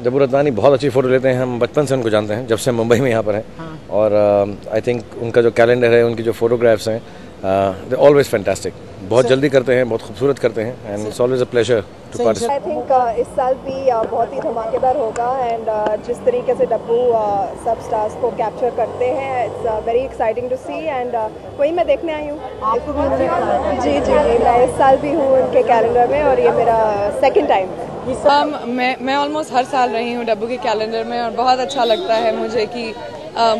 डब्बू रत्नानी बहुत अच्छी फ़ोटो लेते हैं, हम बचपन से उनको जानते हैं, जब से मुंबई में यहाँ पर हैं। और आई थिंक उनका जो कैलेंडर है, उनकी जो फोटोग्राफ्स हैं, दे ऑलवेज फैंटास्टिक। बहुत जल्दी करते हैं, बहुत खूबसूरत करते हैं, and it's always a pleasure to participate. I think इस साल भी बहुत ही धमाकेदार होगा, एंड जिस तरीके से डब्बू सब स्टार्स को कैप्चर करते हैं, it's very exciting to see, and वही मैं देखने आई हूँ। जी, मैं इस साल भी हूँ उनके कैलेंडर में, और ये मेरा सेकेंड टाइम है। मैं ऑलमोस्ट हर साल रही हूँ डब्बू के कैलेंडर में, और बहुत अच्छा लगता है मुझे कि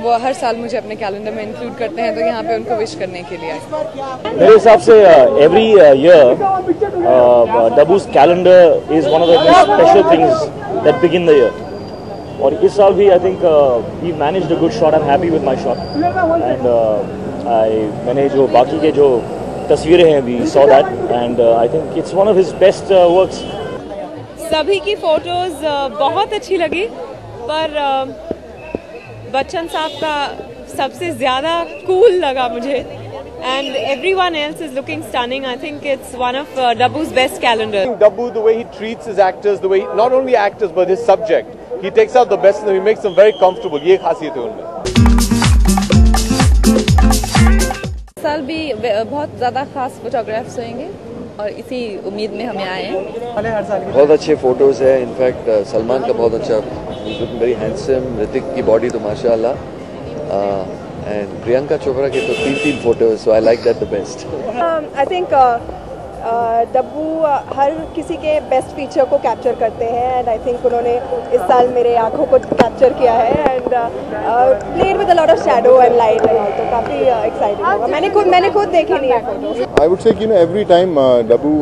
वो हर साल मुझे अपने कैलेंडर में इंक्लूड करते हैं, तो यहाँ पे उनको विश करने के लिए आए। मेरे हिसाब से every year Dabboo's calendar is one of the most special things that begin the year. और इस साल भी I think we managed a good shot. I am happy with my shot, and मैंने जो बाकी के जो तस्वीरें हैं we saw that, and I think it's one of his best works. सभी की फोटोज बहुत अच्छी लगी, पर बच्चन साहब का सबसे ज़्यादा कूल लगा मुझे, and everyone else is looking stunning. I think it's one of Dabbu's best calendar. Dabbu, the way he treats his actors, the way not only actors but his subject, he takes out the best in them. He makes them very comfortable. ये खासियत है उनमें। इस साल भी बहुत ज़्यादा खास फोटोग्राफ्स होंगे, और इसी उम्मीद में हमें आए हैं। बहुत अच्छे फोटोज है। इनफैक्ट सलमान का बहुत अच्छा, वेरी हैंडसम। ऋतिक की बॉडी तो माशाल्लाह, एंड प्रियंका चोपड़ा के तो 3 photos, so I like that the best. I think Dabboo हर किसी के बेस्ट फीचर को कैप्चर करते हैं, एंड आई थिंक उन्होंने इस साल मेरे आँखों को कैप्चर किया है, and played with a lot of shadow and light, तो काफ़ी एक्साइटिंग होगा। मैंने खुद देखे नहीं है photo. I would say, every time Dabbu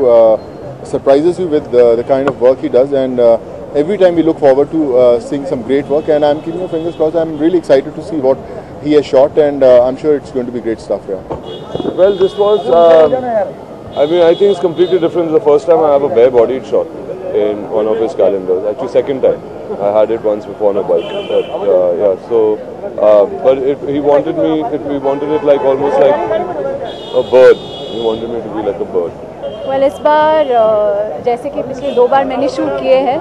surprises you with the kind of work he does, and every time we look forward to seeing some great work, and I'm keeping my fingers crossed. I'm really excited to see what he has shot, and I'm sure it's going to be great stuff. Yeah. Well, this was, I think it's completely different. It's the first time I have a bare-bodied shot in one of his calendars. Actually, second time. I had it once before on a bike. But yeah, so, but we wanted it like almost like a bird. He wanted me to be like a bird. Well, इस बार जैसे कि पिछले 2 बार मैंने shoot किए हैं,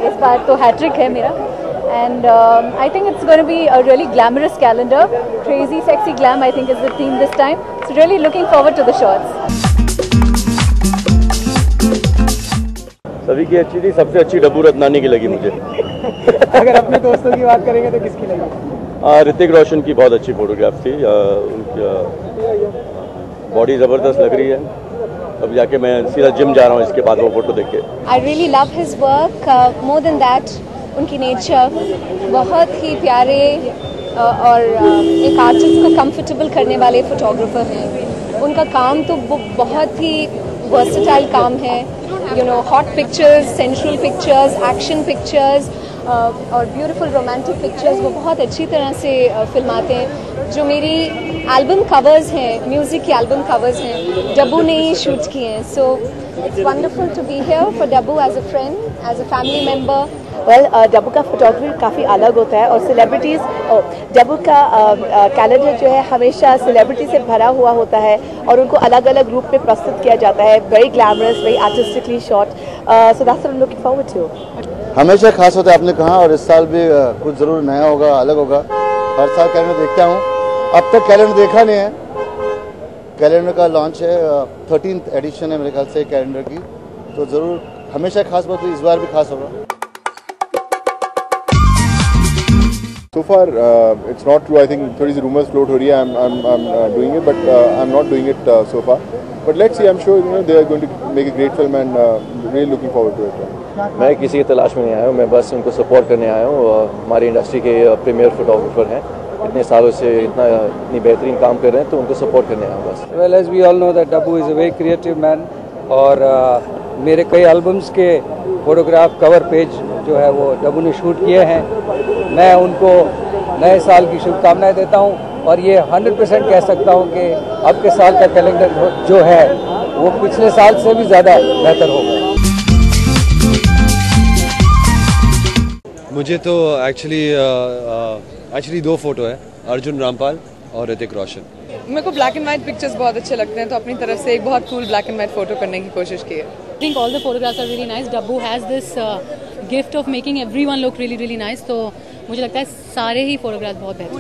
इस बार तो hat trick है मेरा, and I think it's going to be a really glamorous calendar. Crazy, sexy, glam, I think is the theme this time. So really looking forward to the shots. सभी की अच्छी थी, सबसे अच्छी डब्बू रत्नानी की लगी मुझे। अगर अपने दोस्तों की बात करेंगे तो किसकी लगी? ऋतिक रोशन की बहुत अच्छी फोटोग्राफ थी, उनकी बॉडी ज़बरदस्त लग रही है। अब जाके मैं सीधा जिम जा रहा हूँ इसके बाद वो फोटो देख के। I really love his work. More than that, उनकी नेचर बहुत ही प्यारे, और एक आर्टिस्ट को कंफर्टेबल करने वाले फोटोग्राफर हैं। उनका काम तो बहुत ही वर्सेटाइल काम है, hot pictures, sensual pictures, action pictures, और ब्यूटीफुल रोमांटिक पिक्चर्स वो बहुत अच्छी तरह से फिल्माते हैं। जो मेरी एल्बम कवर्स हैं, म्यूज़िक की एल्बम कवर्स हैं, डब्बू ने ही शूट किए हैं। So it's wonderful to be here for Dabboo as a friend, as a family member. Well, Dabboo का फोटोग्राफी काफ़ी अलग होता है, और सेलिब्रिटीज़, डब्बू का कैलेंडर जो है हमेशा सेलिब्रिटी से भरा हुआ होता है, और उनको अलग अलग रूप में प्रस्तुत किया जाता है। Very glamorous, very artistically shot, so that's what I am looking forward to. हमेशा खास होता है, आपने कहा, और इस साल भी कुछ ज़रूर नया होगा, अलग होगा। हर साल कैलेंडर देखता हूँ, अब तक कैलेंडर देखा नहीं है। कैलेंडर का लॉन्च है, 13th एडिशन है मेरे ख्याल से कैलेंडर की, तो ज़रूर हमेशा खास बात, तो इस बार भी खास होगा। So far, it's not true. I think थोड़ी सी rumors float हो रही है. I'm doing it, but I'm not doing it so far. But let's see. I'm sure they are going to make a great film, and really looking forward to it. मैं किसी की तलाश में नहीं आया हूँ, मैं बस उनको सपोर्ट करने आया हूँ। हमारी इंडस्ट्री के प्रीमियर फोटोग्राफर हैं, इतने सालों से इतनी बेहतरीन काम कर रहे हैं, तो उनको सपोर्ट करने आया हूँ बस। Well, as we all know that Dabbu is a very creative man, और मेरे कई एल्बम्स के फोटोग्राफ कवर पेज जो है वो डब्बू ने शूट किए हैं। मैं उनको नए साल की शुभकामनाएं देता हूं, और ये 100% कह सकता हूं कि अब के साल का कैलेंडर जो है वो पिछले साल से भी ज़्यादा बेहतर होगा। मुझे तो एक्चुअली 2 फोटो है, अर्जुन रामपाल और ऋतिक रोशन। मेरे को ब्लैक एंड वाइट पिक्चर्स बहुत अच्छे लगते हैं, तो अपनी तरफ से एक बहुत cool black and white photo करने की कोशिश की है। think all the photographs are really nice. Dabbu has this gift of making everyone look really, really nice. तो मुझे लगता है सारे ही photographs बहुत बेहतरीन.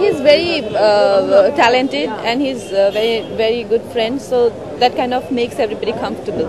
He's very talented and he's very good friend. So that kind of makes everybody comfortable.